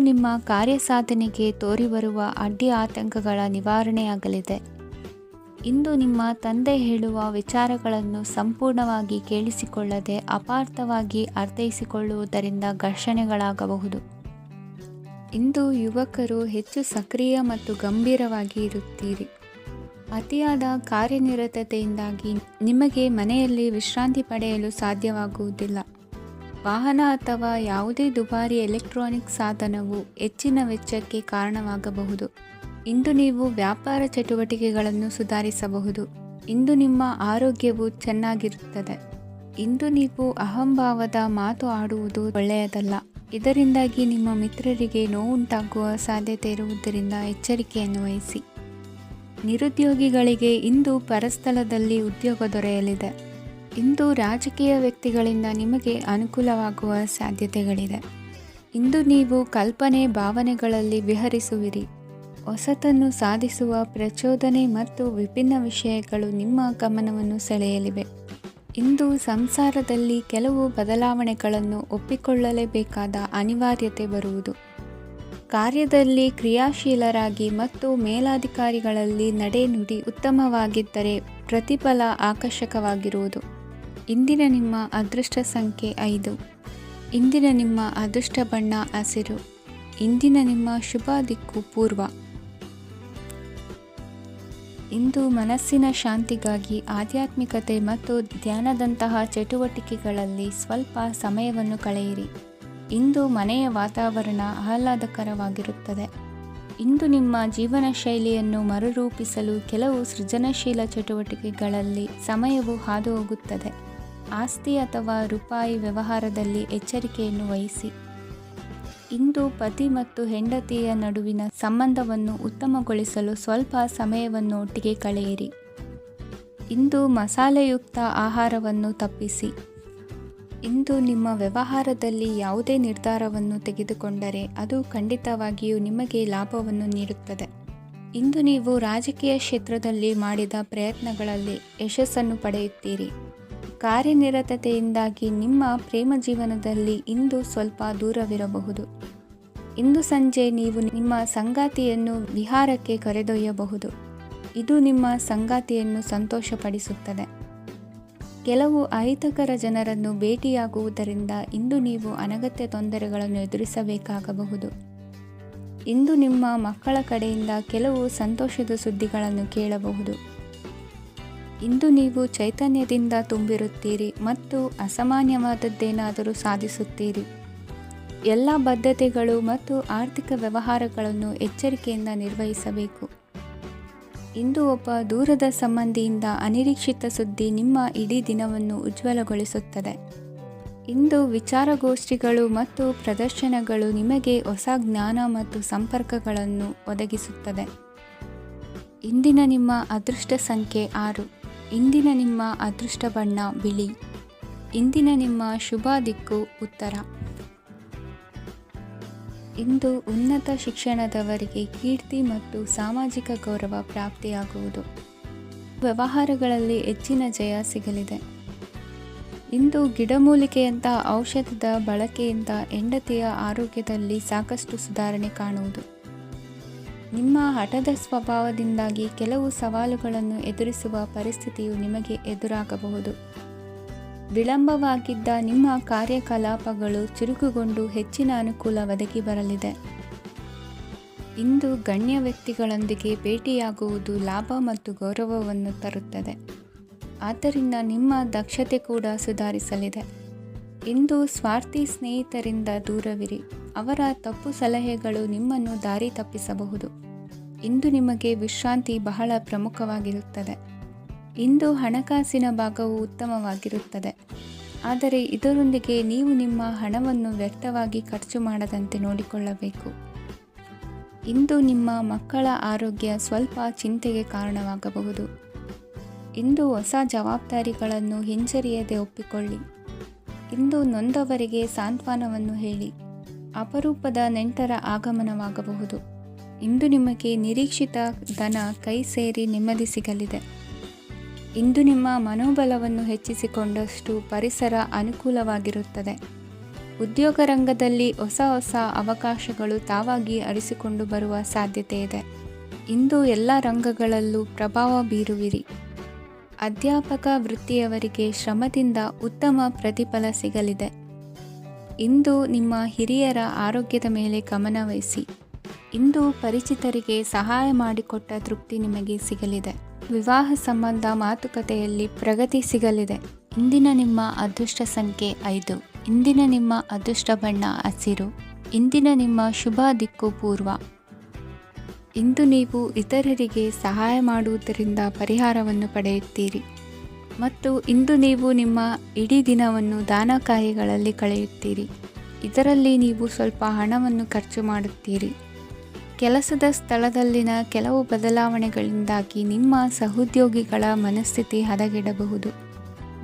ನಿಮ್ಮ ಕಾರ್ಯಸಾಧನೆಗೆ ತೋರಿಬರುವ ಅಡ್ಡಿ ಆತಂಕಗಳ ನಿವಾರಣೆಯಾಗಲಿದೆ. ಇಂದು ನಿಮ್ಮ ತಂದೆ ಹೇಳುವ ವಿಚಾರಗಳನ್ನು ಸಂಪೂರ್ಣವಾಗಿ ಕೇಳಿಸಿಕೊಳ್ಳದೆ ಅಪಾರ್ಥವಾಗಿ ಅರ್ಥೈಸಿಕೊಳ್ಳುವುದರಿಂದ ಘರ್ಷಣೆಗಳಾಗಬಹುದು. ಇಂದು ಯುವಕರು ಹೆಚ್ಚು ಸಕ್ರಿಯ ಮತ್ತು ಗಂಭೀರವಾಗಿ ಇರುತ್ತೀರಿ. ಅತಿಯಾದ ಕಾರ್ಯನಿರತತೆಯಿಂದಾಗಿ ನಿಮಗೆ ಮನೆಯಲ್ಲಿ ವಿಶ್ರಾಂತಿ ಪಡೆಯಲು ಸಾಧ್ಯವಾಗುವುದಿಲ್ಲ. ವಾಹನ ಅಥವಾ ಯಾವುದೇ ದುಬಾರಿ ಎಲೆಕ್ಟ್ರಾನಿಕ್ ಸಾಧನವು ಹೆಚ್ಚಿನ ವೆಚ್ಚಕ್ಕೆ ಕಾರಣವಾಗಬಹುದು. ಇಂದು ನೀವು ವ್ಯಾಪಾರ ಚಟುವಟಿಕೆಗಳನ್ನು ಸುಧಾರಿಸಬಹುದು. ಇಂದು ನಿಮ್ಮ ಆರೋಗ್ಯವು ಚೆನ್ನಾಗಿರುತ್ತದೆ. ಇಂದು ನೀವು ಅಹಂಭಾವದ ಮಾತು ಆಡುವುದು ಒಳ್ಳೆಯದಲ್ಲ. ಇದರಿಂದಾಗಿ ನಿಮ್ಮ ಮಿತ್ರರಿಗೆ ನೋವುಂಟಾಗುವ ಸಾಧ್ಯತೆ ಇರುವುದರಿಂದ ಎಚ್ಚರಿಕೆಯನ್ನು ವಹಿಸಿ. ನಿರುದ್ಯೋಗಿಗಳಿಗೆ ಇಂದು ಪರಸ್ಥಳದಲ್ಲಿ ಉದ್ಯೋಗ ದೊರೆಯಲಿದೆ. ಇಂದು ರಾಜಕೀಯ ವ್ಯಕ್ತಿಗಳಿಂದ ನಿಮಗೆ ಅನುಕೂಲವಾಗುವ ಸಾಧ್ಯತೆಗಳಿದೆ. ಇಂದು ನೀವು ಕಲ್ಪನೆ ಭಾವನೆಗಳಲ್ಲಿ ವಿಹರಿಸುವಿರಿ. ಹೊಸತನ್ನು ಸಾಧಿಸುವ ಪ್ರಚೋದನೆ ಮತ್ತು ವಿಭಿನ್ನ ವಿಷಯಗಳು ನಿಮ್ಮ ಗಮನವನ್ನು ಸೆಳೆಯಲಿವೆ. ಇಂದು ಸಂಸಾರದಲ್ಲಿ ಕೆಲವು ಬದಲಾವಣೆಗಳನ್ನು ಒಪ್ಪಿಕೊಳ್ಳಲೇಬೇಕಾದ ಅನಿವಾರ್ಯತೆ ಬರುವುದು. ಕಾರ್ಯದಲ್ಲಿ ಕ್ರಿಯಾಶೀಲರಾಗಿ ಮತ್ತು ಮೇಲಾಧಿಕಾರಿಗಳಲ್ಲಿ ನಡೆನುಡಿ ಉತ್ತಮವಾಗಿದ್ದರೆ ಪ್ರತಿಫಲ ಆಕರ್ಷಕವಾಗಿರುವುದು. ಇಂದಿನ ನಿಮ್ಮ ಅದೃಷ್ಟ ಸಂಖ್ಯೆ 5. ಇಂದಿನ ನಿಮ್ಮ ಅದೃಷ್ಟ ಬಣ್ಣ ಹಸಿರು. ಇಂದಿನ ನಿಮ್ಮ ಶುಭ ದಿಕ್ಕು ಪೂರ್ವ. ಇಂದು ಮನಸ್ಸಿನ ಶಾಂತಿಗಾಗಿ ಆಧ್ಯಾತ್ಮಿಕತೆ ಮತ್ತು ಧ್ಯಾನದಂತಹ ಚಟುವಟಿಕೆಗಳಲ್ಲಿ ಸ್ವಲ್ಪ ಸಮಯವನ್ನು ಕಳೆಯಿರಿ. ಇಂದು ಮನೆಯ ವಾತಾವರಣ ಆಹ್ಲಾದಕರವಾಗಿರುತ್ತದೆ. ಇಂದು ನಿಮ್ಮ ಜೀವನ ಶೈಲಿಯನ್ನು ಮರುರೂಪಿಸಲು ಕೆಲವು ಸೃಜನಶೀಲ ಚಟುವಟಿಕೆಗಳಲ್ಲಿ ಸಮಯವು ಹಾದುಹೋಗುತ್ತದೆ. ಆಸ್ತಿ ಅಥವಾ ರೂಪಾಯಿ ವ್ಯವಹಾರದಲ್ಲಿ ಎಚ್ಚರಿಕೆಯನ್ನು ವಹಿಸಿ. ಇಂದು ಪತಿ ಮತ್ತು ಹೆಂಡತಿಯ ನಡುವಿನ ಸಂಬಂಧವನ್ನು ಉತ್ತಮಗೊಳಿಸಲು ಸ್ವಲ್ಪ ಸಮಯವನ್ನು ಒಟ್ಟಿಗೆ ಕಳೆಯಿರಿ. ಇಂದು ಮಸಾಲೆಯುಕ್ತ ಆಹಾರವನ್ನು ತಪ್ಪಿಸಿ. ಇಂದು ನಿಮ್ಮ ವ್ಯವಹಾರದಲ್ಲಿ ಯಾವುದೇ ನಿರ್ಧಾರವನ್ನು ತೆಗೆದುಕೊಂಡರೆ ಅದು ಖಂಡಿತವಾಗಿಯೂ ನಿಮಗೆ ಲಾಭವನ್ನು ನೀಡುತ್ತದೆ. ಇಂದು ನೀವು ರಾಜಕೀಯ ಕ್ಷೇತ್ರದಲ್ಲಿ ಮಾಡಿದ ಪ್ರಯತ್ನಗಳಲ್ಲಿ ಯಶಸ್ಸನ್ನು ಪಡೆಯುತ್ತೀರಿ. ಕಾರ್ಯನಿರತತೆಯಿಂದಾಗಿ ನಿಮ್ಮ ಪ್ರೇಮ ಜೀವನದಲ್ಲಿ ಇಂದು ಸ್ವಲ್ಪ ದೂರವಿರಬಹುದು. ಇಂದು ಸಂಜೆ ನೀವು ನಿಮ್ಮ ಸಂಗಾತಿಯನ್ನು ವಿಹಾರಕ್ಕೆ ಕರೆದೊಯ್ಯಬಹುದು. ಇದು ನಿಮ್ಮ ಸಂಗಾತಿಯನ್ನು ಸಂತೋಷಪಡಿಸುತ್ತದೆ. ಕೆಲವು ಅಹಿತಕರ ಜನರನ್ನು ಭೇಟಿಯಾಗುವುದರಿಂದ ಇಂದು ನೀವು ಅನಗತ್ಯ ತೊಂದರೆಗಳನ್ನು ಎದುರಿಸಬೇಕಾಗಬಹುದು. ಇಂದು ನಿಮ್ಮ ಮಕ್ಕಳ ಕಡೆಯಿಂದ ಕೆಲವು ಸಂತೋಷದ ಸುದ್ದಿಗಳನ್ನು ಕೇಳಬಹುದು. ಇಂದು ನೀವು ಚೈತನ್ಯದಿಂದ ತುಂಬಿರುತ್ತೀರಿ ಮತ್ತು ಅಸಾಮಾನ್ಯವಾದದ್ದೇನಾದರೂ ಸಾಧಿಸುತ್ತೀರಿ. ಎಲ್ಲ ಬದ್ಧತೆಗಳು ಮತ್ತು ಆರ್ಥಿಕ ವ್ಯವಹಾರಗಳನ್ನು ಎಚ್ಚರಿಕೆಯಿಂದ ನಿರ್ವಹಿಸಬೇಕು. ಇಂದು ಒಬ್ಬ ದೂರದ ಸಂಬಂಧಿಯಿಂದ ಅನಿರೀಕ್ಷಿತ ಸುದ್ದಿ ನಿಮ್ಮ ಇಡೀ ದಿನವನ್ನು ಉಜ್ವಲಗೊಳಿಸುತ್ತದೆ. ಇಂದು ವಿಚಾರಗೋಷ್ಠಿಗಳು ಮತ್ತು ಪ್ರದರ್ಶನಗಳು ನಿಮಗೆ ಹೊಸ ಜ್ಞಾನ ಮತ್ತು ಸಂಪರ್ಕಗಳನ್ನು ಒದಗಿಸುತ್ತದೆ. ಇಂದಿನ ನಿಮ್ಮ ಅದೃಷ್ಟ ಸಂಖ್ಯೆ 6. ಇಂದಿನ ನಿಮ್ಮ ಅದೃಷ್ಟ ಬಣ್ಣ ಬಿಳಿ. ಇಂದಿನ ನಿಮ್ಮ ಶುಭ ದಿಕ್ಕು ಉತ್ತರ. ಇಂದು ಉನ್ನತ ಶಿಕ್ಷಣದವರಿಗೆ ಕೀರ್ತಿ ಮತ್ತು ಸಾಮಾಜಿಕ ಗೌರವ ಪ್ರಾಪ್ತಿಯಾಗುವುದು. ವ್ಯವಹಾರಗಳಲ್ಲಿ ಹೆಚ್ಚಿನ ಜಯ ಸಿಗಲಿದೆ. ಇಂದು ಗಿಡಮೂಲಿಕೆಯಂತಹ ಔಷಧದ ಬಳಕೆಯಿಂದ ಹೆಂಡತಿಯ ಆರೋಗ್ಯದಲ್ಲಿ ಸಾಕಷ್ಟು ಸುಧಾರಣೆ ಕಾಣುವುದು. ನಿಮ್ಮ ಹಠದ ಸ್ವಭಾವದಿಂದಾಗಿ ಕೆಲವು ಸವಾಲುಗಳನ್ನು ಎದುರಿಸುವ ಪರಿಸ್ಥಿತಿಯು ನಿಮಗೆ ಎದುರಾಗಬಹುದು. ವಿಳಂಬವಾಗಿದ್ದ ನಿಮ್ಮ ಕಾರ್ಯಕಲಾಪಗಳು ಚುರುಕುಗೊಂಡು ಹೆಚ್ಚಿನ ಅನುಕೂಲ ಒದಗಿ ಬರಲಿದೆ. ಇಂದು ಗಣ್ಯ ವ್ಯಕ್ತಿಗಳೊಂದಿಗೆ ಭೇಟಿಯಾಗುವುದು ಲಾಭ ಮತ್ತು ಗೌರವವನ್ನು ತರುತ್ತದೆ. ಆದ್ದರಿಂದ ನಿಮ್ಮ ದಕ್ಷತೆ ಕೂಡ ಸುಧಾರಿಸಲಿದೆ. ಇಂದು ಸ್ವಾರ್ಥಿ ಸ್ನೇಹಿತರಿಂದ ದೂರವಿರಿ. ಅವರ ತಪ್ಪು ಸಲಹೆಗಳು ನಿಮ್ಮನ್ನು ದಾರಿ ತಪ್ಪಿಸಬಹುದು. ಇಂದು ನಿಮಗೆ ವಿಶ್ರಾಂತಿ ಬಹಳ ಪ್ರಮುಖವಾಗಿರುತ್ತದೆ. ಇಂದು ಹಣಕಾಸಿನ ಭಾಗವು ಉತ್ತಮವಾಗಿರುತ್ತದೆ. ಆದರೆ ಇದರೊಂದಿಗೆ ನೀವು ನಿಮ್ಮ ಹಣವನ್ನು ವ್ಯರ್ಥವಾಗಿ ಖರ್ಚು ಮಾಡದಂತೆ ನೋಡಿಕೊಳ್ಳಬೇಕು. ಇಂದು ನಿಮ್ಮ ಮಕ್ಕಳ ಆರೋಗ್ಯ ಸ್ವಲ್ಪ ಚಿಂತೆಗೆ ಕಾರಣವಾಗಬಹುದು. ಇಂದು ಹೊಸ ಜವಾಬ್ದಾರಿಗಳನ್ನು ಹಿಂಜರಿಯದೆ ಒಪ್ಪಿಕೊಳ್ಳಿ. ಇಂದು ನೊಂದವರಿಗೆ ಸಾಂತ್ವನವನ್ನು ಹೇಳಿ. ಅಪರೂಪದ ನೆಂಟರ ಆಗಮನವಾಗಬಹುದು. ಇಂದು ನಿಮಗೆ ನಿರೀಕ್ಷಿತ ಧನ ಕೈ ಸೇರಿ ನೆಮ್ಮದಿ ಸಿಗಲಿದೆ. ಇಂದು ನಿಮ್ಮ ಮನೋಬಲವನ್ನು ಹೆಚ್ಚಿಸಿಕೊಂಡಷ್ಟು ಪರಿಸರ ಅನುಕೂಲವಾಗಿರುತ್ತದೆ. ಉದ್ಯೋಗ ರಂಗದಲ್ಲಿ ಹೊಸ ಹೊಸ ಅವಕಾಶಗಳು ತಾವಾಗಿ ಅರಿಸಿಕೊಂಡು ಬರುವ ಸಾಧ್ಯತೆ ಇದೆ. ಇಂದು ಎಲ್ಲ ರಂಗಗಳಲ್ಲೂ ಪ್ರಭಾವ ಬೀರುವಿರಿ. ಅಧ್ಯಾಪಕ ವೃತ್ತಿಯವರಿಗೆ ಶ್ರಮದಿಂದ ಉತ್ತಮ ಪ್ರತಿಫಲ ಸಿಗಲಿದೆ. ಇಂದು ನಿಮ್ಮ ಹಿರಿಯರ ಆರೋಗ್ಯದ ಮೇಲೆ ಗಮನ ವಹಿಸಿ. ಇಂದು ಪರಿಚಿತರಿಗೆ ಸಹಾಯ ಮಾಡಿಕೊಟ್ಟ ತೃಪ್ತಿ ನಿಮಗೆ ಸಿಗಲಿದೆ. ವಿವಾಹ ಸಂಬಂಧ ಮಾತುಕತೆಯಲ್ಲಿ ಪ್ರಗತಿ ಸಿಗಲಿದೆ. ಇಂದಿನ ನಿಮ್ಮ ಅದೃಷ್ಟ ಸಂಖ್ಯೆ 5. ಇಂದಿನ ನಿಮ್ಮ ಅದೃಷ್ಟ ಬಣ್ಣ ಹಸಿರು. ಇಂದಿನ ನಿಮ್ಮ ಶುಭ ದಿಕ್ಕು ಪೂರ್ವ. ಇಂದು ನೀವು ಇತರರಿಗೆ ಸಹಾಯ ಮಾಡುವುದರಿಂದ ಪರಿಹಾರವನ್ನು ಪಡೆಯುತ್ತೀರಿ ಮತ್ತು ಇಂದು ನೀವು ನಿಮ್ಮ ಇಡೀ ದಿನವನ್ನು ದಾನ ಕಾರ್ಯಗಳಲ್ಲಿ ಕಳೆಯುತ್ತೀರಿ. ಇದರಲ್ಲಿ ನೀವು ಸ್ವಲ್ಪ ಹಣವನ್ನು ಖರ್ಚು ಮಾಡುತ್ತೀರಿ. ಕೆಲಸದ ಸ್ಥಳದಲ್ಲಿನ ಕೆಲವು ಬದಲಾವಣೆಗಳಿಂದಾಗಿ ನಿಮ್ಮ ಸಹೋದ್ಯೋಗಿಗಳ ಮನಸ್ಥಿತಿ ಹದಗೆಡಬಹುದು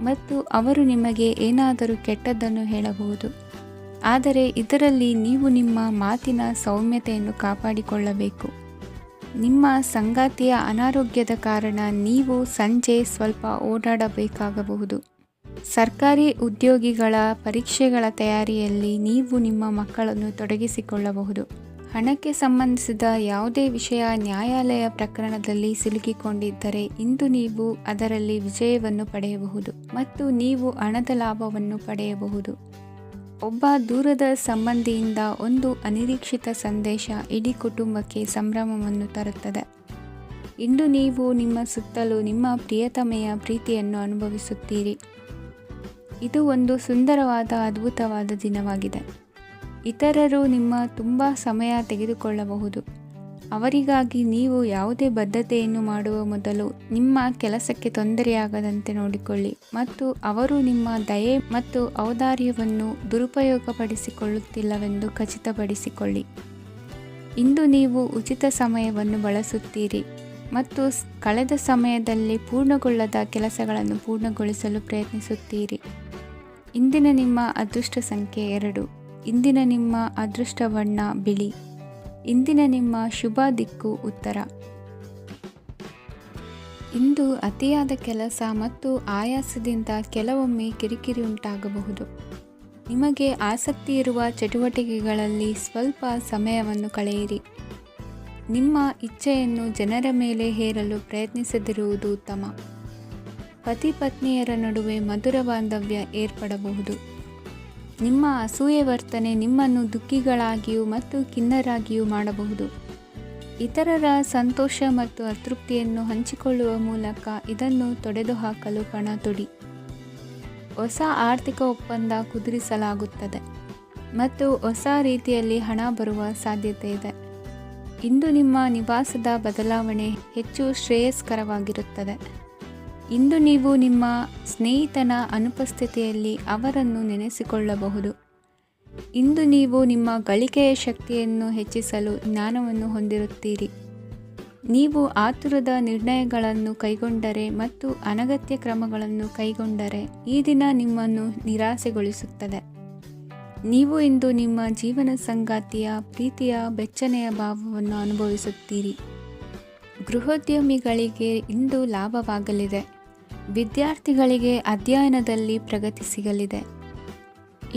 ಮತ್ತು ಅವರು ನಿಮಗೆ ಏನಾದರೂ ಕೆಟ್ಟದ್ದನ್ನು ಹೇಳಬಹುದು. ಆದರೆ ಇದರಲ್ಲಿ ನೀವು ನಿಮ್ಮ ಮಾತಿನ ಸೌಮ್ಯತೆಯನ್ನು ಕಾಪಾಡಿಕೊಳ್ಳಬೇಕು. ನಿಮ್ಮ ಸಂಗಾತಿಯ ಅನಾರೋಗ್ಯದ ಕಾರಣ ನೀವು ಸಂಜೆ ಸ್ವಲ್ಪ ಓಡಾಡಬೇಕಾಗಬಹುದು. ಸರ್ಕಾರಿ ಉದ್ಯೋಗಿಗಳ ಪರೀಕ್ಷೆಗಳ ತಯಾರಿಯಲ್ಲಿ ನೀವು ನಿಮ್ಮ ಮಕ್ಕಳನ್ನು ತೊಡಗಿಸಿಕೊಳ್ಳಬಹುದು. ಹಣಕ್ಕೆ ಸಂಬಂಧಿಸಿದ ಯಾವುದೇ ವಿಷಯ ನ್ಯಾಯಾಲಯ ಪ್ರಕರಣದಲ್ಲಿ ಸಿಲುಕಿಕೊಂಡಿದ್ದರೆ ಇಂದು ನೀವು ಅದರಲ್ಲಿ ವಿಜಯವನ್ನು ಪಡೆಯಬಹುದು ಮತ್ತು ನೀವು ಹಣದ ಲಾಭವನ್ನು ಪಡೆಯಬಹುದು. ಒಬ್ಬ ದೂರದ ಸಂಬಂಧಿಯಿಂದ ಒಂದು ಅನಿರೀಕ್ಷಿತ ಸಂದೇಶ ಇಡೀ ಕುಟುಂಬಕ್ಕೆ ಸಂಭ್ರಮವನ್ನು ತರುತ್ತದೆ. ಇಂದು ನೀವು ನಿಮ್ಮ ಸುತ್ತಲೂ ನಿಮ್ಮ ಪ್ರಿಯತಮೆಯ ಪ್ರೀತಿಯನ್ನು ಅನುಭವಿಸುತ್ತೀರಿ. ಇದು ಒಂದು ಸುಂದರವಾದ ಅದ್ಭುತವಾದ ದಿನವಾಗಿದೆ. ಇತರರು ನಿಮ್ಮ ತುಂಬ ಸಮಯ ತೆಗೆದುಕೊಳ್ಳಬಹುದು. ಅವರಿಗಾಗಿ ನೀವು ಯಾವುದೇ ಬದ್ಧತೆಯನ್ನು ಮಾಡುವ ಮೊದಲು ನಿಮ್ಮ ಕೆಲಸಕ್ಕೆ ತೊಂದರೆಯಾಗದಂತೆ ನೋಡಿಕೊಳ್ಳಿ ಮತ್ತು ಅವರು ನಿಮ್ಮ ದಯೆ ಮತ್ತು ಔದಾರ್ಯವನ್ನು ದುರುಪಯೋಗಪಡಿಸಿಕೊಳ್ಳುತ್ತಿಲ್ಲವೆಂದು ಖಚಿತಪಡಿಸಿಕೊಳ್ಳಿ. ಇಂದು ನೀವು ಉಚಿತ ಸಮಯವನ್ನು ಬಳಸುತ್ತೀರಿ ಮತ್ತು ಕಳೆದ ಸಮಯದಲ್ಲಿ ಪೂರ್ಣಗೊಳ್ಳದ ಕೆಲಸಗಳನ್ನು ಪೂರ್ಣಗೊಳಿಸಲು ಪ್ರಯತ್ನಿಸುತ್ತೀರಿ. ಇಂದಿನ ನಿಮ್ಮ ಅದೃಷ್ಟ ಸಂಖ್ಯೆ 2. ಇಂದಿನ ನಿಮ್ಮ ಅದೃಷ್ಟ ಬಣ್ಣ ಬಿಳಿ. ಇಂದಿನ ನಿಮ್ಮ ಶುಭ ದಿಕ್ಕು ಉತ್ತರ. ಇಂದು ಅತಿಯಾದ ಕೆಲಸ ಮತ್ತು ಆಯಾಸದಿಂದ ಕೆಲವೊಮ್ಮೆ ಕಿರಿಕಿರಿ ಉಂಟಾಗಬಹುದು. ನಿಮಗೆ ಆಸಕ್ತಿ ಇರುವ ಚಟುವಟಿಕೆಗಳಲ್ಲಿ ಸ್ವಲ್ಪ ಸಮಯವನ್ನು ಕಳೆಯಿರಿ. ನಿಮ್ಮ ಇಚ್ಛೆಯನ್ನು ಜನರ ಮೇಲೆ ಹೇರಲು ಪ್ರಯತ್ನಿಸದಿರುವುದು ಉತ್ತಮ. ಪತಿ ಪತ್ನಿಯರ ನಡುವೆ ಮಧುರ ಬಾಂಧವ್ಯ ಏರ್ಪಡಬಹುದು. ನಿಮ್ಮ ಅಸೂಯೆ ವರ್ತನೆ ನಿಮ್ಮನ್ನು ದುಃಖಿಗಳಾಗಿಯೂ ಮತ್ತು ಖಿನ್ನರಾಗಿಯೂ ಮಾಡಬಹುದು. ಇತರರ ಸಂತೋಷ ಮತ್ತು ಅತೃಪ್ತಿಯನ್ನು ಹಂಚಿಕೊಳ್ಳುವ ಮೂಲಕ ಇದನ್ನು ತೊಡೆದುಹಾಕಲು ಪಣ ತೊಡಿ. ಹೊಸ ಆರ್ಥಿಕ ಒಪ್ಪಂದ ಕುದುರಿಸಲಾಗುತ್ತದೆ ಮತ್ತು ಹೊಸ ರೀತಿಯಲ್ಲಿ ಹಣ ಬರುವ ಸಾಧ್ಯತೆ ಇದೆ. ಇಂದು ನಿಮ್ಮ ನಿವಾಸದ ಬದಲಾವಣೆ ಹೆಚ್ಚು ಶ್ರೇಯಸ್ಕರವಾಗಿರುತ್ತದೆ. ಇಂದು ನೀವು ನಿಮ್ಮ ಸ್ನೇಹಿತನ ಅನುಪಸ್ಥಿತಿಯಲ್ಲಿ ಅವರನ್ನು ನೆನೆಸಿಕೊಳ್ಳಬಹುದು. ಇಂದು ನೀವು ನಿಮ್ಮ ಗಳಿಕೆಯ ಶಕ್ತಿಯನ್ನು ಹೆಚ್ಚಿಸಲು ಜ್ಞಾನವನ್ನು ಹೊಂದಿರುತ್ತೀರಿ. ನೀವು ಆತುರದ ನಿರ್ಣಯಗಳನ್ನು ಕೈಗೊಂಡರೆ ಮತ್ತು ಅನಗತ್ಯ ಕ್ರಮಗಳನ್ನು ಕೈಗೊಂಡರೆ ಈ ದಿನ ನಿಮ್ಮನ್ನು ನಿರಾಸೆಗೊಳಿಸುತ್ತದೆ. ನೀವು ಇಂದು ನಿಮ್ಮ ಜೀವನ ಸಂಗಾತಿಯ ಪ್ರೀತಿಯ ಬೆಚ್ಚನೆಯ ಭಾವವನ್ನು ಅನುಭವಿಸುತ್ತೀರಿ. ಗೃಹೋದ್ಯಮಿಗಳಿಗೆ ಇಂದು ಲಾಭವಾಗಲಿದೆ. ವಿದ್ಯಾರ್ಥಿಗಳಿಗೆ ಅಧ್ಯಯನದಲ್ಲಿ ಪ್ರಗತಿ ಸಿಗಲಿದೆ.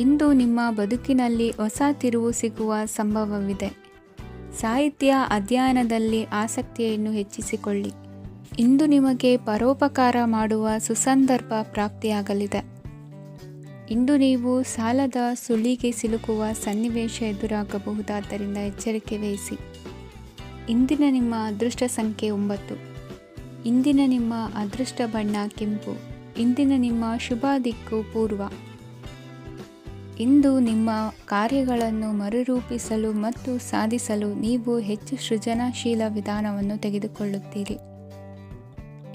ಇಂದು ನಿಮ್ಮ ಬದುಕಿನಲ್ಲಿ ಹೊಸ ತಿರುವು ಸಿಗುವ ಸಂಭವವಿದೆ. ಸಾಹಿತ್ಯ ಅಧ್ಯಯನದಲ್ಲಿ ಆಸಕ್ತಿಯನ್ನು ಹೆಚ್ಚಿಸಿಕೊಳ್ಳಿ. ಇಂದು ನಿಮಗೆ ಪರೋಪಕಾರ ಮಾಡುವ ಸುಸಂದರ್ಭ ಪ್ರಾಪ್ತಿಯಾಗಲಿದೆ. ಇಂದು ನೀವು ಸಾಲದ ಸುಳಿಗೆ ಸಿಲುಕುವ ಸನ್ನಿವೇಶ ಎದುರಾಗಬಹುದಾದ್ದರಿಂದ ಎಚ್ಚರಿಕೆ ವಹಿಸಿ. ಇಂದಿನ ನಿಮ್ಮ ಅದೃಷ್ಟ ಸಂಖ್ಯೆ 9. ಇಂದಿನ ನಿಮ್ಮ ಅದೃಷ್ಟ ಬಣ್ಣ ಕೆಂಪು. ಇಂದಿನ ನಿಮ್ಮ ಶುಭ ದಿಕ್ಕು ಪೂರ್ವ. ಇಂದು ನಿಮ್ಮ ಕಾರ್ಯಗಳನ್ನು ಮರುರೂಪಿಸಲು ಮತ್ತು ಸಾಧಿಸಲು ನೀವು ಹೆಚ್ಚು ಸೃಜನಶೀಲ ವಿಧಾನವನ್ನು ತೆಗೆದುಕೊಳ್ಳುತ್ತೀರಿ.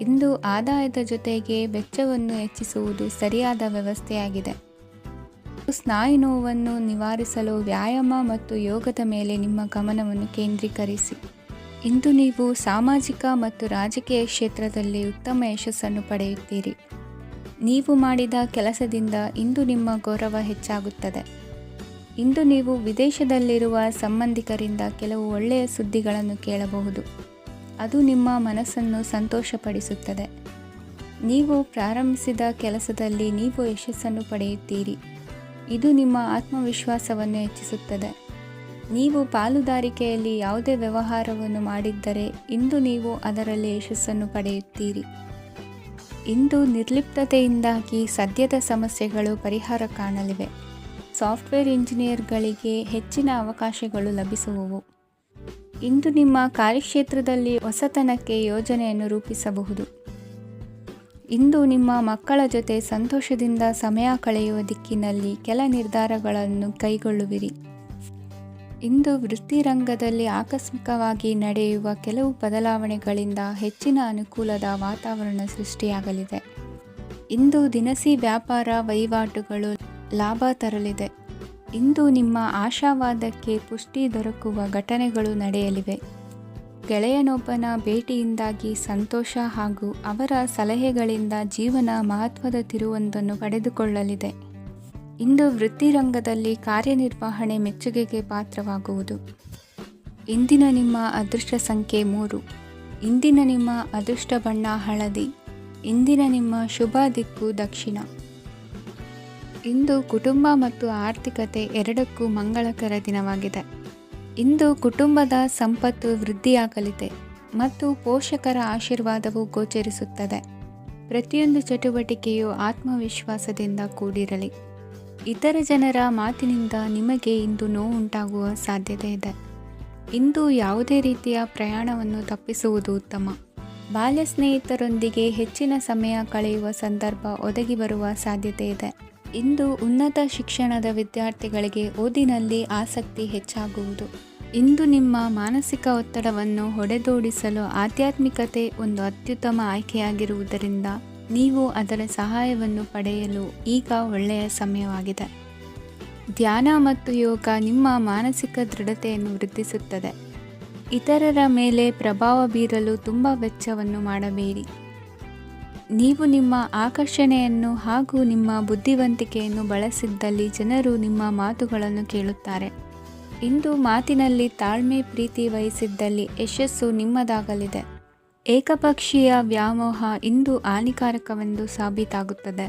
ಇಂದು ಆದಾಯದ ಜೊತೆಗೆ ವೆಚ್ಚವನ್ನು ಹೆಚ್ಚಿಸುವುದು ಸರಿಯಾದ ವ್ಯವಸ್ಥೆಯಾಗಿದೆ. ಸ್ನಾಯು ನೋವನ್ನು ನಿವಾರಿಸಲು ವ್ಯಾಯಾಮ ಮತ್ತು ಯೋಗದ ಮೇಲೆ ನಿಮ್ಮ ಗಮನವನ್ನು ಕೇಂದ್ರೀಕರಿಸಿ. ಇಂದು ನೀವು ಸಾಮಾಜಿಕ ಮತ್ತು ರಾಜಕೀಯ ಕ್ಷೇತ್ರದಲ್ಲಿ ಉತ್ತಮ ಯಶಸ್ಸನ್ನು ಪಡೆಯುತ್ತೀರಿ. ನೀವು ಮಾಡಿದ ಕೆಲಸದಿಂದ ಇಂದು ನಿಮ್ಮ ಗೌರವ ಹೆಚ್ಚಾಗುತ್ತದೆ. ಇಂದು ನೀವು ವಿದೇಶದಲ್ಲಿರುವ ಸಂಬಂಧಿಕರಿಂದ ಕೆಲವು ಒಳ್ಳೆಯ ಸುದ್ದಿಗಳನ್ನು ಕೇಳಬಹುದು. ಅದು ನಿಮ್ಮ ಮನಸ್ಸನ್ನು ಸಂತೋಷಪಡಿಸುತ್ತದೆ. ನೀವು ಪ್ರಾರಂಭಿಸಿದ ಕೆಲಸದಲ್ಲಿ ನೀವು ಯಶಸ್ಸನ್ನು ಪಡೆಯುತ್ತೀರಿ. ಇದು ನಿಮ್ಮ ಆತ್ಮವಿಶ್ವಾಸವನ್ನು ಹೆಚ್ಚಿಸುತ್ತದೆ. ನೀವು ಪಾಲುದಾರಿಕೆಯಲ್ಲಿ ಯಾವುದೇ ವ್ಯವಹಾರವನ್ನು ಮಾಡಿದ್ದರೆ ಇಂದು ನೀವು ಅದರಲ್ಲಿ ಯಶಸ್ಸನ್ನು ಪಡೆಯುತ್ತೀರಿ. ಇಂದು ನಿರ್ಲಿಪ್ತತೆಯಿಂದಾಗಿ ಸದ್ಯದ ಸಮಸ್ಯೆಗಳು ಪರಿಹಾರ ಕಾಣಲಿವೆ. ಸಾಫ್ಟ್ವೇರ್ ಇಂಜಿನಿಯರ್ಗಳಿಗೆ ಹೆಚ್ಚಿನ ಅವಕಾಶಗಳು ಲಭಿಸುವವು. ಇಂದು ನಿಮ್ಮ ಕಾರ್ಯಕ್ಷೇತ್ರದಲ್ಲಿ ಹೊಸತನಕ್ಕೆ ಯೋಜನೆಯನ್ನು ರೂಪಿಸಬಹುದು. ಇಂದು ನಿಮ್ಮ ಮಕ್ಕಳ ಜೊತೆ ಸಂತೋಷದಿಂದ ಸಮಯ ಕಳೆಯುವ ದಿಕ್ಕಿನಲ್ಲಿ ಕೆಲ ನಿರ್ಧಾರಗಳನ್ನು ಕೈಗೊಳ್ಳುವಿರಿ. ಇಂದು ವೃತ್ತಿರಂಗದಲ್ಲಿ ಆಕಸ್ಮಿಕವಾಗಿ ನಡೆಯುವ ಕೆಲವು ಬದಲಾವಣೆಗಳಿಂದ ಹೆಚ್ಚಿನ ಅನುಕೂಲದ ವಾತಾವರಣ ಸೃಷ್ಟಿಯಾಗಲಿದೆ. ಇಂದು ದಿನಸಿ ವ್ಯಾಪಾರ ವಹಿವಾಟುಗಳು ಲಾಭ ತರಲಿದೆ. ಇಂದು ನಿಮ್ಮ ಆಶಾವಾದಕ್ಕೆ ಪುಷ್ಟಿ ದೊರಕುವ ಘಟನೆಗಳು ನಡೆಯಲಿವೆ. ಗೆಳೆಯನೊಬ್ಬನ ಭೇಟಿಯಿಂದಾಗಿ ಸಂತೋಷ ಹಾಗೂ ಅವರ ಸಲಹೆಗಳಿಂದ ಜೀವನ ಮಹತ್ವದ ತಿರುವೊಂದನ್ನು ಪಡೆದುಕೊಳ್ಳಲಿದೆ. ಇಂದು ವೃತ್ತಿರಂಗದಲ್ಲಿ ಕಾರ್ಯನಿರ್ವಹಣೆ ಮೆಚ್ಚುಗೆಗೆ ಪಾತ್ರವಾಗುವುದು. ಇಂದಿನ ನಿಮ್ಮ ಅದೃಷ್ಟ ಸಂಖ್ಯೆ 3. ಇಂದಿನ ನಿಮ್ಮ ಅದೃಷ್ಟ ಬಣ್ಣ ಹಳದಿ. ಇಂದಿನ ನಿಮ್ಮ ಶುಭ ದಿಕ್ಕು ದಕ್ಷಿಣ. ಇಂದು ಕುಟುಂಬ ಮತ್ತು ಆರ್ಥಿಕತೆ ಎರಡಕ್ಕೂ ಮಂಗಳಕರ ದಿನವಾಗಿದೆ. ಇಂದು ಕುಟುಂಬದ ಸಂಪತ್ತು ವೃದ್ಧಿಯಾಗಲಿದೆ ಮತ್ತು ಪೋಷಕರ ಆಶೀರ್ವಾದವು ಗೋಚರಿಸುತ್ತದೆ. ಪ್ರತಿಯೊಂದು ಚಟುವಟಿಕೆಯು ಆತ್ಮವಿಶ್ವಾಸದಿಂದ ಕೂಡಿರಲಿ. ಇತರ ಜನರ ಮಾತಿನಿಂದ ನಿಮಗೆ ಇಂದು ನೋವುಂಟಾಗುವ ಸಾಧ್ಯತೆ ಇದೆ. ಇಂದು ಯಾವುದೇ ರೀತಿಯ ಪ್ರಯಾಣವನ್ನು ತಪ್ಪಿಸುವುದು ಉತ್ತಮ. ಬಾಲ್ಯ ಸ್ನೇಹಿತರೊಂದಿಗೆ ಹೆಚ್ಚಿನ ಸಮಯ ಕಳೆಯುವ ಸಂದರ್ಭ ಒದಗಿ ಬರುವ ಸಾಧ್ಯತೆ ಇದೆ. ಇಂದು ಉನ್ನತ ಶಿಕ್ಷಣದ ವಿದ್ಯಾರ್ಥಿಗಳಿಗೆ ಓದಿನಲ್ಲಿ ಆಸಕ್ತಿ ಹೆಚ್ಚಾಗುವುದು. ಇಂದು ನಿಮ್ಮ ಮಾನಸಿಕ ಒತ್ತಡವನ್ನು ಹೊಡೆದೋಡಿಸಲು ಆಧ್ಯಾತ್ಮಿಕತೆ ಒಂದು ಅತ್ಯುತ್ತಮ ಆಯ್ಕೆಯಾಗಿರುವುದರಿಂದ ನೀವು ಅದರ ಸಹಾಯವನ್ನು ಪಡೆಯಲು ಈಗ ಒಳ್ಳೆಯ ಸಮಯವಾಗಿದೆ. ಧ್ಯಾನ ಮತ್ತು ಯೋಗ ನಿಮ್ಮ ಮಾನಸಿಕ ದೃಢತೆಯನ್ನು ವೃದ್ಧಿಸುತ್ತದೆ. ಇತರರ ಮೇಲೆ ಪ್ರಭಾವ ಬೀರಲು ತುಂಬ ವೆಚ್ಚವನ್ನು ಮಾಡಬೇಡಿ. ನೀವು ನಿಮ್ಮ ಆಕರ್ಷಣೆಯನ್ನು ಹಾಗೂ ನಿಮ್ಮ ಬುದ್ಧಿವಂತಿಕೆಯನ್ನು ಬಳಸಿದ್ದಲ್ಲಿ ಜನರು ನಿಮ್ಮ ಮಾತುಗಳನ್ನು ಕೇಳುತ್ತಾರೆ. ಇಂದು ಮಾತಿನಲ್ಲಿ ತಾಳ್ಮೆ ಪ್ರೀತಿ ವಹಿಸಿದ್ದಲ್ಲಿ ಯಶಸ್ಸು ನಿಮ್ಮದಾಗಲಿದೆ. ಏಕಪಕ್ಷೀಯ ವ್ಯಾಮೋಹ ಇಂದು ಹಾನಿಕಾರಕವೆಂದು ಸಾಬೀತಾಗುತ್ತದೆ.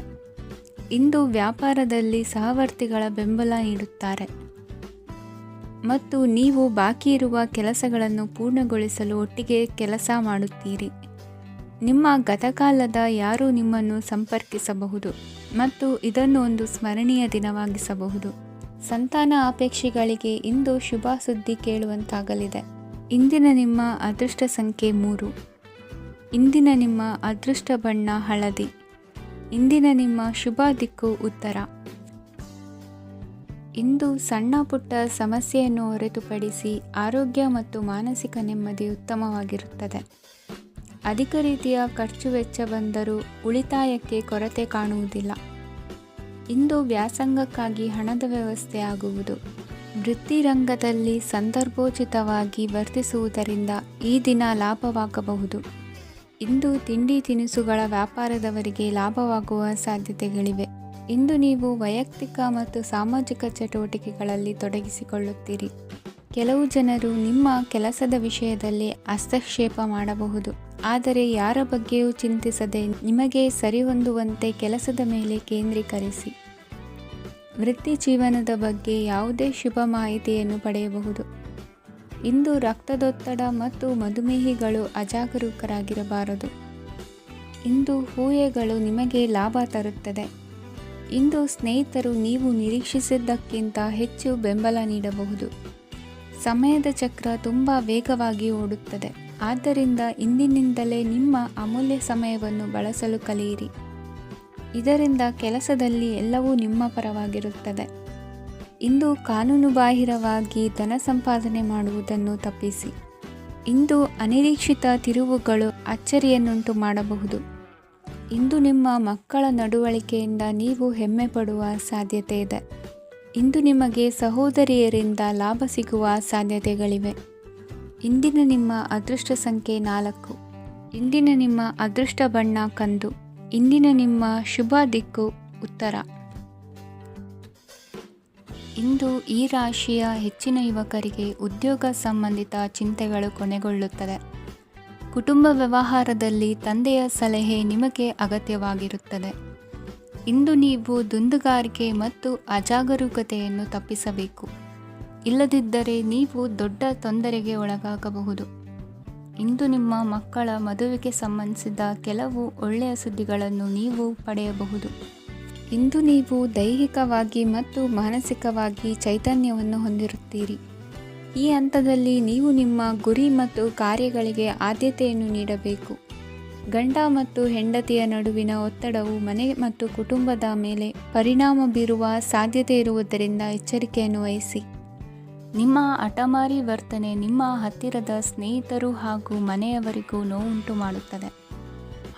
ಇಂದು ವ್ಯಾಪಾರದಲ್ಲಿ ಸಹವರ್ತಿಗಳ ಬೆಂಬಲ ನೀಡುತ್ತಾರೆ ಮತ್ತು ನೀವು ಬಾಕಿ ಇರುವ ಕೆಲಸಗಳನ್ನು ಪೂರ್ಣಗೊಳಿಸಲು ಒಟ್ಟಿಗೆ ಕೆಲಸ ಮಾಡುತ್ತೀರಿ. ನಿಮ್ಮ ಗತಕಾಲದ ಯಾರೂ ನಿಮ್ಮನ್ನು ಸಂಪರ್ಕಿಸಬಹುದು ಮತ್ತು ಇದನ್ನು ಒಂದು ಸ್ಮರಣೀಯ ದಿನವಾಗಿಸಬಹುದು. ಸಂತಾನ ಅಪೇಕ್ಷೆಗಳಿಗೆ ಇಂದು ಶುಭ ಸುದ್ದಿ ಕೇಳುವಂತಾಗಲಿದೆ. ಇಂದಿನ ನಿಮ್ಮ ಅದೃಷ್ಟ ಸಂಖ್ಯೆ 3. ಇಂದಿನ ನಿಮ್ಮ ಅದೃಷ್ಟ ಬಣ್ಣ ಹಳದಿ. ಇಂದಿನ ನಿಮ್ಮ ಶುಭ ದಿಕ್ಕು ಉತ್ತರ. ಇಂದು ಸಣ್ಣ ಪುಟ್ಟ ಸಮಸ್ಯೆಯನ್ನು ಹೊರತುಪಡಿಸಿ ಆರೋಗ್ಯ ಮತ್ತು ಮಾನಸಿಕ ನೆಮ್ಮದಿ ಉತ್ತಮವಾಗಿರುತ್ತದೆ. ಅಧಿಕ ರೀತಿಯ ಖರ್ಚು ವೆಚ್ಚ ಬಂದರೂ ಉಳಿತಾಯಕ್ಕೆ ಕೊರತೆ ಕಾಣುವುದಿಲ್ಲ. ಇಂದು ವ್ಯಾಸಂಗಕ್ಕಾಗಿ ಹಣದ ವ್ಯವಸ್ಥೆ ಆಗುವುದು. ವೃತ್ತಿರಂಗದಲ್ಲಿ ಸಂದರ್ಭೋಚಿತವಾಗಿ ವರ್ತಿಸುವುದರಿಂದ ಈ ದಿನ ಲಾಭವಾಗಬಹುದು. ಇಂದು ತಿಂಡಿ ತಿನಿಸುಗಳ ವ್ಯಾಪಾರದವರಿಗೆ ಲಾಭವಾಗುವ ಸಾಧ್ಯತೆಗಳಿವೆ. ಇಂದು ನೀವು ವೈಯಕ್ತಿಕ ಮತ್ತು ಸಾಮಾಜಿಕ ಚಟುವಟಿಕೆಗಳಲ್ಲಿ ತೊಡಗಿಸಿಕೊಳ್ಳುತ್ತೀರಿ. ಕೆಲವು ಜನರು ನಿಮ್ಮ ಕೆಲಸದ ವಿಷಯದಲ್ಲಿ ಹಸ್ತಕ್ಷೇಪ ಮಾಡಬಹುದು, ಆದರೆ ಯಾರ ಬಗ್ಗೆಯೂ ಚಿಂತಿಸದೆ ನಿಮಗೆ ಸರಿಹೊಂದುವಂತೆ ಕೆಲಸದ ಮೇಲೆ ಕೇಂದ್ರೀಕರಿಸಿ. ವೃತ್ತಿ ಜೀವನದ ಬಗ್ಗೆ ಯಾವುದೇ ಶುಭ ಮಾಹಿತಿಯನ್ನು ಪಡೆಯಬಹುದು. ಇಂದು ರಕ್ತದೊತ್ತಡ ಮತ್ತು ಮಧುಮೇಹಿಗಳು ಅಜಾಗರೂಕರಾಗಿರಬಾರದು. ಇಂದು ಊಹೆಗಳು ನಿಮಗೆ ಲಾಭ ತರುತ್ತದೆ. ಇಂದು ಸ್ನೇಹಿತರು ನೀವು ನಿರೀಕ್ಷಿಸಿದ್ದಕ್ಕಿಂತ ಹೆಚ್ಚು ಬೆಂಬಲ ನೀಡಬಹುದು. ಸಮಯದ ಚಕ್ರ ತುಂಬ ವೇಗವಾಗಿ ಓಡುತ್ತದೆ. ಆದ್ದರಿಂದ ಇಂದಿನಿಂದಲೇ ನಿಮ್ಮ ಅಮೂಲ್ಯ ಸಮಯವನ್ನು ಬಳಸಲು ಕಲಿಯಿರಿ. ಇದರಿಂದ ಕೆಲಸದಲ್ಲಿ ಎಲ್ಲವೂ ನಿಮ್ಮ ಪರವಾಗಿರುತ್ತದೆ. ಇಂದು ಕಾನೂನುಬಾಹಿರವಾಗಿ ಧನ ಸಂಪಾದನೆ ಮಾಡುವುದನ್ನು ತಪ್ಪಿಸಿ. ಇಂದು ಅನಿರೀಕ್ಷಿತ ತಿರುವುಗಳು ಅಚ್ಚರಿಯನ್ನುಂಟು ಮಾಡಬಹುದು. ಇಂದು ನಿಮ್ಮ ಮಕ್ಕಳ ನಡವಳಿಕೆಯಿಂದ ನೀವು ಹೆಮ್ಮೆ ಪಡುವ ಸಾಧ್ಯತೆ ಇದೆ. ಇಂದು ನಿಮಗೆ ಸಹೋದರಿಯರಿಂದ ಲಾಭ ಸಿಗುವ ಸಾಧ್ಯತೆಗಳಿವೆ. ಇಂದಿನ ನಿಮ್ಮ ಅದೃಷ್ಟ ಸಂಖ್ಯೆ 4. ಇಂದಿನ ನಿಮ್ಮ ಅದೃಷ್ಟ ಬಣ್ಣ ಕಂದು. ಇಂದಿನ ನಿಮ್ಮ ಶುಭ ದಿಕ್ಕು ಉತ್ತರ. ಇಂದು ಈ ರಾಶಿಯ ಹೆಚ್ಚಿನ ಯುವಕರಿಗೆ ಉದ್ಯೋಗ ಸಂಬಂಧಿತ ಚಿಂತೆಗಳು ಕೊನೆಗೊಳ್ಳುತ್ತದೆ. ಕುಟುಂಬ ವ್ಯವಹಾರದಲ್ಲಿ ತಂದೆಯ ಸಲಹೆ ನಿಮಗೆ ಅಗತ್ಯವಾಗಿರುತ್ತದೆ. ಇಂದು ನೀವು ದುಂದುಗಾರಿಕೆ ಮತ್ತು ಅಜಾಗರೂಕತೆಯನ್ನು ತಪ್ಪಿಸಬೇಕು. ಇಲ್ಲದಿದ್ದರೆ ನೀವು ದೊಡ್ಡ ತೊಂದರೆಗೆ ಒಳಗಾಗಬಹುದು. ಇಂದು ನಿಮ್ಮ ಮಕ್ಕಳ ಮದುವೆಗೆ ಸಂಬಂಧಿಸಿದ ಕೆಲವು ಒಳ್ಳೆಯ ಸುದ್ದಿಗಳನ್ನು ನೀವು ಪಡೆಯಬಹುದು. ಇಂದು ನೀವು ದೈಹಿಕವಾಗಿ ಮತ್ತು ಮಾನಸಿಕವಾಗಿ ಚೈತನ್ಯವನ್ನು ಹೊಂದಿರುತ್ತೀರಿ. ಈ ಹಂತದಲ್ಲಿ ನೀವು ನಿಮ್ಮ ಗುರಿ ಮತ್ತು ಕಾರ್ಯಗಳಿಗೆ ಆದ್ಯತೆಯನ್ನು ನೀಡಬೇಕು. ಗಂಡ ಮತ್ತು ಹೆಂಡತಿಯ ನಡುವಿನ ಒತ್ತಡವು ಮನೆ ಮತ್ತು ಕುಟುಂಬದ ಮೇಲೆ ಪರಿಣಾಮ ಬೀರುವ ಸಾಧ್ಯತೆ ಇರುವುದರಿಂದ ಎಚ್ಚರಿಕೆಯನ್ನು ವಹಿಸಿ. ನಿಮ್ಮ ಹಠಮಾರಿ ವರ್ತನೆ ನಿಮ್ಮ ಹತ್ತಿರದ ಸ್ನೇಹಿತರು ಹಾಗೂ ಮನೆಯವರಿಗೂ ನೋವುಂಟು ಮಾಡುತ್ತದೆ.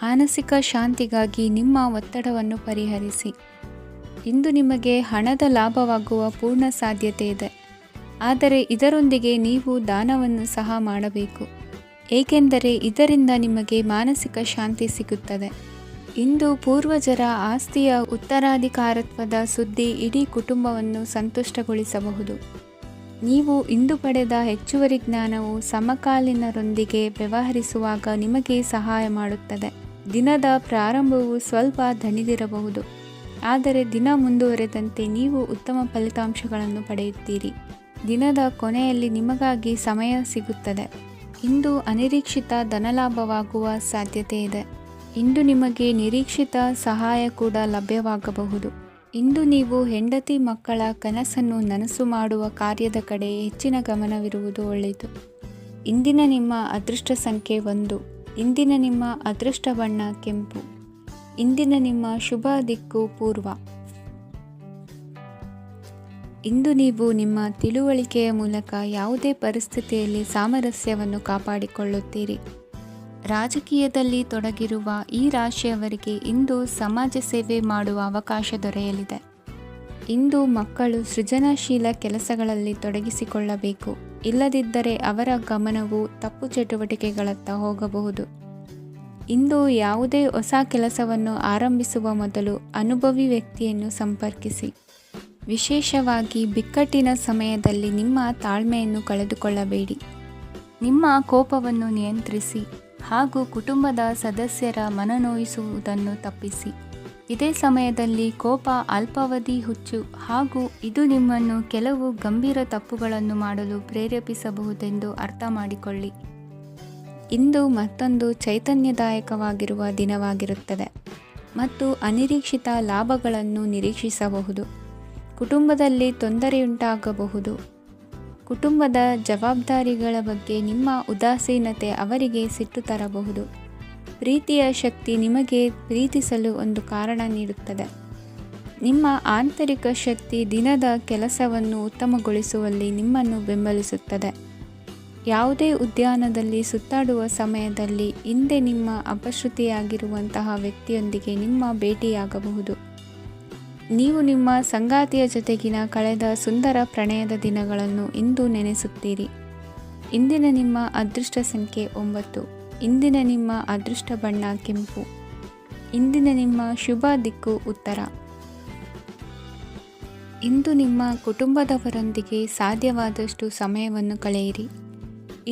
ಮಾನಸಿಕ ಶಾಂತಿಗಾಗಿ ನಿಮ್ಮ ಒತ್ತಡವನ್ನು ಪರಿಹರಿಸಿ. ಇಂದು ನಿಮಗೆ ಹಣದ ಲಾಭವಾಗುವ ಪೂರ್ಣ ಸಾಧ್ಯತೆ ಇದೆ, ಆದರೆ ಇದರೊಂದಿಗೆ ನೀವು ದಾನವನ್ನು ಸಹ ಮಾಡಬೇಕು, ಏಕೆಂದರೆ ಇದರಿಂದ ನಿಮಗೆ ಮಾನಸಿಕ ಶಾಂತಿ ಸಿಗುತ್ತದೆ. ಇಂದು ಪೂರ್ವಜರ ಆಸ್ತಿಯ ಉತ್ತರಾಧಿಕಾರತ್ವದ ಸುದ್ದಿ ಇಡೀ ಕುಟುಂಬವನ್ನು ಸಂತುಷ್ಟಗೊಳಿಸಬಹುದು. ನೀವು ಇಂದು ಪಡೆದ ಹೆಚ್ಚುವರಿ ಜ್ಞಾನವು ಸಮಕಾಲೀನರೊಂದಿಗೆ ವ್ಯವಹರಿಸುವಾಗ ನಿಮಗೆ ಸಹಾಯ ಮಾಡುತ್ತದೆ. ದಿನದ ಪ್ರಾರಂಭವು ಸ್ವಲ್ಪ ದಣಿದಿರಬಹುದು, ಆದರೆ ದಿನ ಮುಂದುವರೆದಂತೆ ನೀವು ಉತ್ತಮ ಫಲಿತಾಂಶಗಳನ್ನು ಪಡೆಯುತ್ತೀರಿ. ದಿನದ ಕೊನೆಯಲ್ಲಿ ನಿಮಗಾಗಿ ಸಮಯ ಸಿಗುತ್ತದೆ. ಇಂದು ಅನಿರೀಕ್ಷಿತ ಧನಲಾಭವಾಗುವ ಸಾಧ್ಯತೆ ಇದೆ. ಇಂದು ನಿಮಗೆ ನಿರೀಕ್ಷಿತ ಸಹಾಯ ಕೂಡ ಲಭ್ಯವಾಗಬಹುದು. ಇಂದು ನೀವು ಹೆಂಡತಿ ಮಕ್ಕಳ ಕನಸನ್ನು ನನಸು ಮಾಡುವ ಕಾರ್ಯದ ಕಡೆ ಹೆಚ್ಚಿನ ಗಮನವಿರುವುದು ಒಳ್ಳೆಯದು. ಇಂದಿನ ನಿಮ್ಮ ಅದೃಷ್ಟ ಸಂಖ್ಯೆ 1. ಇಂದಿನ ನಿಮ್ಮ ಅದೃಷ್ಟ ಬಣ್ಣ ಕೆಂಪು. ಇಂದಿನ ನಿಮ್ಮ ಶುಭ ದಿಕ್ಕು ಪೂರ್ವ. ಇಂದು ನೀವು ನಿಮ್ಮ ತಿಳುವಳಿಕೆಯ ಮೂಲಕ ಯಾವುದೇ ಪರಿಸ್ಥಿತಿಯಲ್ಲಿ ಸಾಮರಸ್ಯವನ್ನು ಕಾಪಾಡಿಕೊಳ್ಳುತ್ತೀರಿ. ರಾಜಕೀಯದಲ್ಲಿ ತೊಡಗಿರುವ ಈ ರಾಶಿಯವರಿಗೆ ಇಂದು ಸಮಾಜ ಸೇವೆ ಮಾಡುವ ಅವಕಾಶ ದೊರೆಯಲಿದೆ. ಇಂದು ಮಕ್ಕಳು ಸೃಜನಶೀಲ ಕೆಲಸಗಳಲ್ಲಿ ತೊಡಗಿಸಿಕೊಳ್ಳಬೇಕು, ಇಲ್ಲದಿದ್ದರೆ ಅವರ ಗಮನವು ತಪ್ಪು ಚಟುವಟಿಕೆಗಳತ್ತ ಹೋಗಬಹುದು. ಇಂದು ಯಾವುದೇ ಹೊಸ ಕೆಲಸವನ್ನು ಆರಂಭಿಸುವ ಮೊದಲು ಅನುಭವಿ ವ್ಯಕ್ತಿಯನ್ನು ಸಂಪರ್ಕಿಸಿ. ವಿಶೇಷವಾಗಿ ಬಿಕ್ಕಟ್ಟಿನ ಸಮಯದಲ್ಲಿ ನಿಮ್ಮ ತಾಳ್ಮೆಯನ್ನು ಕಳೆದುಕೊಳ್ಳಬೇಡಿ. ನಿಮ್ಮ ಕೋಪವನ್ನು ನಿಯಂತ್ರಿಸಿ ಹಾಗೂ ಕುಟುಂಬದ ಸದಸ್ಯರ ಮನನೋಯಿಸುವುದನ್ನು ತಪ್ಪಿಸಿ. ಇದೇ ಸಮಯದಲ್ಲಿ ಕೋಪ ಅಲ್ಪಾವಧಿ ಹುಚ್ಚು ಹಾಗೂ ಇದು ನಿಮ್ಮನ್ನು ಕೆಲವು ಗಂಭೀರ ತಪ್ಪುಗಳನ್ನು ಮಾಡಲು ಪ್ರೇರೇಪಿಸಬಹುದೆಂದು ಅರ್ಥ ಮಾಡಿಕೊಳ್ಳಿ. ಇಂದು ಮತ್ತೊಂದು ಚೈತನ್ಯದಾಯಕವಾಗಿರುವ ದಿನವಾಗಿರುತ್ತದೆ ಮತ್ತು ಅನಿರೀಕ್ಷಿತ ಲಾಭಗಳನ್ನು ನಿರೀಕ್ಷಿಸಬಹುದು. ಕುಟುಂಬದಲ್ಲಿ ತೊಂದರೆಯುಂಟಾಗಬಹುದು. ಕುಟುಂಬದ ಜವಾಬ್ದಾರಿಗಳ ಬಗ್ಗೆ ನಿಮ್ಮ ಉದಾಸೀನತೆ ಅವರಿಗೆ ಸಿಟ್ಟು ತರಬಹುದು. ಪ್ರೀತಿಯ ಶಕ್ತಿ ನಿಮಗೆ ಪ್ರೀತಿಸಲು ಒಂದು ಕಾರಣ ನೀಡುತ್ತದೆ. ನಿಮ್ಮ ಆಂತರಿಕ ಶಕ್ತಿ ದಿನದ ಕೆಲಸವನ್ನು ಉತ್ತಮಗೊಳಿಸುವಲ್ಲಿ ನಿಮ್ಮನ್ನು ಬೆಂಬಲಿಸುತ್ತದೆ. ಯಾವುದೇ ಉದ್ಯಾನದಲ್ಲಿ ಸುತ್ತಾಡುವ ಸಮಯದಲ್ಲಿ ಹಿಂದೆ ನಿಮ್ಮ ಅಪಶ್ರುತಿಯಾಗಿರುವಂತಹ ವ್ಯಕ್ತಿಯೊಂದಿಗೆ ನಿಮ್ಮ ಭೇಟಿಯಾಗಬಹುದು. ನೀವು ನಿಮ್ಮ ಸಂಗಾತಿಯ ಜೊತೆಗಿನ ಕಳೆದ ಸುಂದರ ಪ್ರಣಯದ ದಿನಗಳನ್ನು ಇಂದು ನೆನೆಸುತ್ತೀರಿ. ಇಂದಿನ ನಿಮ್ಮ ಅದೃಷ್ಟ ಸಂಖ್ಯೆ 9. ಇಂದಿನ ನಿಮ್ಮ ಅದೃಷ್ಟ ಬಣ್ಣ ಕೆಂಪು. ಇಂದಿನ ನಿಮ್ಮ ಶುಭ ದಿಕ್ಕು ಉತ್ತರ. ಇಂದು ನಿಮ್ಮ ಕುಟುಂಬದವರೊಂದಿಗೆ ಸಾಧ್ಯವಾದಷ್ಟು ಸಮಯವನ್ನು ಕಳೆಯಿರಿ.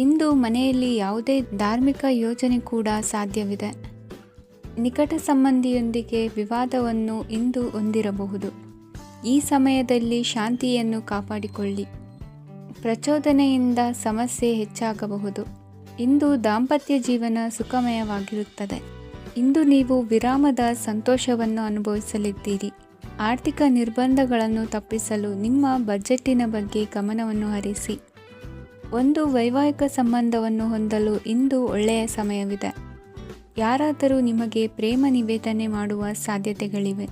ಇಂದು ಮನೆಯಲ್ಲಿ ಯಾವುದೇ ಧಾರ್ಮಿಕ ಯೋಜನೆ ಕೂಡ ಸಾಧ್ಯವಿದೆ. ನಿಕಟ ಸಂಬಂಧಿಯೊಂದಿಗೆ ವಿವಾದವನ್ನು ಇಂದು ಹೊಂದಿರಬಹುದು. ಈ ಸಮಯದಲ್ಲಿ ಶಾಂತಿಯನ್ನು ಕಾಪಾಡಿಕೊಳ್ಳಿ. ಪ್ರಚೋದನೆಯಿಂದ ಸಮಸ್ಯೆ ಹೆಚ್ಚಾಗಬಹುದು. ಇಂದು ದಾಂಪತ್ಯ ಜೀವನ ಸುಖಮಯವಾಗಿರುತ್ತದೆ. ಇಂದು ನೀವು ವಿರಾಮದ ಸಂತೋಷವನ್ನು ಅನುಭವಿಸಲಿದ್ದೀರಿ. ಆರ್ಥಿಕ ನಿರ್ಬಂಧಗಳನ್ನು ತಪ್ಪಿಸಲು ನಿಮ್ಮ ಬಜೆಟ್ಟಿನ ಬಗ್ಗೆ ಗಮನವನ್ನು ಹರಿಸಿ. ಒಂದು ವೈವಾಹಿಕ ಸಂಬಂಧವನ್ನು ಹೊಂದಲು ಇಂದು ಒಳ್ಳೆಯ ಸಮಯವಿದೆ. ಯಾರಾದರೂ ನಿಮಗೆ ಪ್ರೇಮ ನಿವೇದನೆ ಮಾಡುವ ಸಾಧ್ಯತೆಗಳಿವೆ.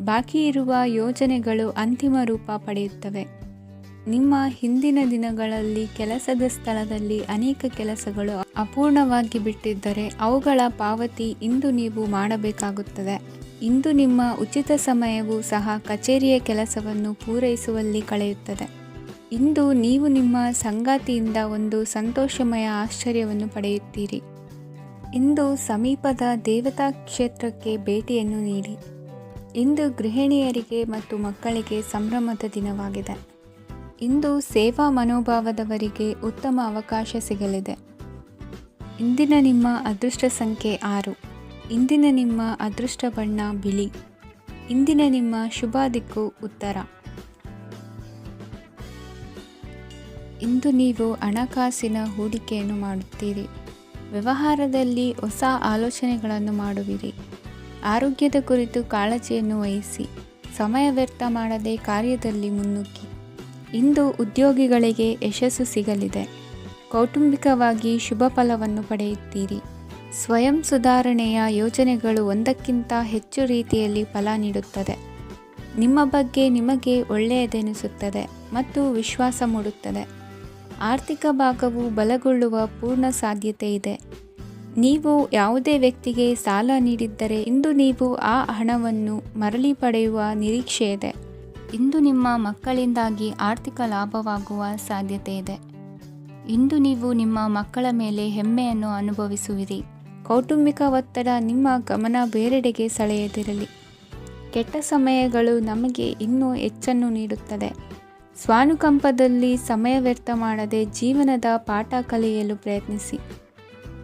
ಬಾಕಿ ಇರುವ ಯೋಜನೆಗಳು ಅಂತಿಮ ರೂಪ ಪಡೆಯುತ್ತವೆ. ನಿಮ್ಮ ಹಿಂದಿನ ದಿನಗಳಲ್ಲಿ ಕೆಲಸದ ಸ್ಥಳದಲ್ಲಿ ಅನೇಕ ಕೆಲಸಗಳು ಅಪೂರ್ಣವಾಗಿ ಬಿಟ್ಟಿದ್ದರೆ ಅವುಗಳ ಪಾವತಿ ಇಂದು ನೀವು ಮಾಡಬೇಕಾಗುತ್ತದೆ. ಇಂದು ನಿಮ್ಮ ಉಚಿತ ಸಮಯವು ಸಹ ಕಚೇರಿಯ ಕೆಲಸವನ್ನು ಪೂರೈಸುವಲ್ಲಿ ಕಳೆಯುತ್ತದೆ. ಇಂದು ನೀವು ನಿಮ್ಮ ಸಂಗಾತಿಯಿಂದ ಒಂದು ಸಂತೋಷಮಯ ಆಶ್ಚರ್ಯವನ್ನು ಪಡೆಯುತ್ತೀರಿ. ಇಂದು ಸಮೀಪದ ದೇವತಾ ಕ್ಷೇತ್ರಕ್ಕೆ ಭೇಟಿಯನ್ನು ನೀಡಿ. ಇಂದು ಗೃಹಿಣಿಯರಿಗೆ ಮತ್ತು ಮಕ್ಕಳಿಗೆ ಸಂಭ್ರಮದ ದಿನವಾಗಿದೆ. ಇಂದು ಸೇವಾ ಮನೋಭಾವದವರಿಗೆ ಉತ್ತಮ ಅವಕಾಶ ಸಿಗಲಿದೆ. ಇಂದಿನ ನಿಮ್ಮ ಅದೃಷ್ಟ ಸಂಖ್ಯೆ 6. ಇಂದಿನ ನಿಮ್ಮ ಅದೃಷ್ಟ ಬಣ್ಣ ಬಿಳಿ. ಇಂದಿನ ನಿಮ್ಮ ಶುಭ ದಿಕ್ಕು ಉತ್ತರ. ಇಂದು ನೀವು ಹಣಕಾಸಿನ ಹೂಡಿಕೆಯನ್ನು ಮಾಡುತ್ತೀರಿ. ವ್ಯವಹಾರದಲ್ಲಿ ಹೊಸ ಆಲೋಚನೆಗಳನ್ನು ಮಾಡುವಿರಿ. ಆರೋಗ್ಯದ ಕುರಿತು ಕಾಳಜಿಯನ್ನು ವಹಿಸಿ. ಸಮಯ ವ್ಯರ್ಥ ಮಾಡದೆ ಕಾರ್ಯದಲ್ಲಿ ಮುನ್ನುಗ್ಗಿ. ಇಂದು ಉದ್ಯೋಗಿಗಳಿಗೆ ಯಶಸ್ಸು ಸಿಗಲಿದೆ. ಕೌಟುಂಬಿಕವಾಗಿ ಶುಭ ಫಲವನ್ನು ಪಡೆಯುತ್ತೀರಿ. ಸ್ವಯಂ ಸುಧಾರಣೆಯ ಯೋಜನೆಗಳು ಒಂದಕ್ಕಿಂತ ಹೆಚ್ಚು ರೀತಿಯಲ್ಲಿ ಫಲ ನೀಡುತ್ತದೆ. ನಿಮ್ಮ ಬಗ್ಗೆ ನಿಮಗೆ ಒಳ್ಳೆಯದೆನಿಸುತ್ತದೆ ಮತ್ತು ವಿಶ್ವಾಸ ಮೂಡುತ್ತದೆ. ಆರ್ಥಿಕ ಭಾಗವು ಬಲಗೊಳ್ಳುವ ಪೂರ್ಣ ಸಾಧ್ಯತೆ ಇದೆ. ನೀವು ಯಾವುದೇ ವ್ಯಕ್ತಿಗೆ ಸಾಲ ನೀಡಿದ್ದರೆ ಇಂದು ನೀವು ಆ ಹಣವನ್ನು ಮರಳಿ ಪಡೆಯುವ ನಿರೀಕ್ಷೆ ಇದೆ. ಇಂದು ನಿಮ್ಮ ಮಕ್ಕಳಿಂದಾಗಿ ಆರ್ಥಿಕ ಲಾಭವಾಗುವ ಸಾಧ್ಯತೆ ಇದೆ. ಇಂದು ನೀವು ನಿಮ್ಮ ಮಕ್ಕಳ ಮೇಲೆ ಹೆಮ್ಮೆಯನ್ನು ಅನುಭವಿಸುವಿರಿ. ಕೌಟುಂಬಿಕ ಒತ್ತಡ ನಿಮ್ಮ ಗಮನ ಬೇರೆಡೆಗೆ ಸೆಳೆಯದಿರಲಿ. ಕೆಟ್ಟ ಸಮಯಗಳು ನಮಗೆ ಇನ್ನೂ ಹೆಚ್ಚನ್ನು ನೀಡುತ್ತದೆ. ಸ್ವಾನುಕಂಪದಲ್ಲಿ ಸಮಯ ವ್ಯರ್ಥ ಮಾಡದೆ ಜೀವನದ ಪಾಠ ಕಲಿಯಲು ಪ್ರಯತ್ನಿಸಿ.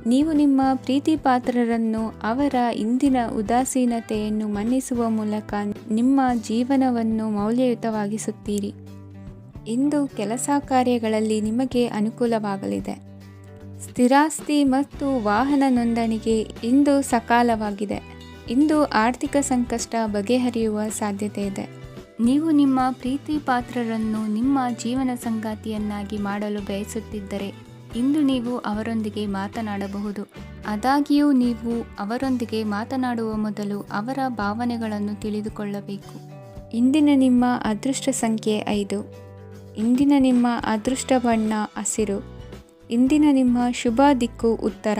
ನೀವು ನಿಮ್ಮ ಪ್ರೀತಿ ಪಾತ್ರರನ್ನು ಅವರ ಇಂದಿನ ಉದಾಸೀನತೆಯನ್ನು ಮನ್ನಿಸುವ ಮೂಲಕ ನಿಮ್ಮ ಜೀವನವನ್ನು ಮೌಲ್ಯಯುತವಾಗಿಸುತ್ತೀರಿ. ಇಂದು ಕೆಲಸ ಕಾರ್ಯಗಳಲ್ಲಿ ನಿಮಗೆ ಅನುಕೂಲವಾಗಲಿದೆ. ಸ್ಥಿರಾಸ್ತಿ ಮತ್ತು ವಾಹನ ನೋಂದಣಿಗೆ ಇಂದು ಸಕಾಲವಾಗಿದೆ. ಇಂದು ಆರ್ಥಿಕ ಸಂಕಷ್ಟ ಬಗೆಹರಿಯುವ ಸಾಧ್ಯತೆ ಇದೆ. ನೀವು ನಿಮ್ಮ ಪ್ರೀತಿ ಪಾತ್ರರನ್ನು ನಿಮ್ಮ ಜೀವನ ಸಂಗಾತಿಯನ್ನಾಗಿ ಮಾಡಲು ಬಯಸುತ್ತಿದ್ದರೆ ಇಂದು ನೀವು ಅವರೊಂದಿಗೆ ಮಾತನಾಡಬಹುದು. ಆದಾಗ್ಯೂ ನೀವು ಅವರೊಂದಿಗೆ ಮಾತನಾಡುವ ಮೊದಲು ಅವರ ಭಾವನೆಗಳನ್ನು ತಿಳಿದುಕೊಳ್ಳಬೇಕು. ಇಂದಿನ ನಿಮ್ಮ ಅದೃಷ್ಟ ಸಂಖ್ಯೆ 5. ಇಂದಿನ ನಿಮ್ಮ ಅದೃಷ್ಟ ಬಣ್ಣ ಹಸಿರು. ಇಂದಿನ ನಿಮ್ಮ ಶುಭ ದಿಕ್ಕು ಉತ್ತರ.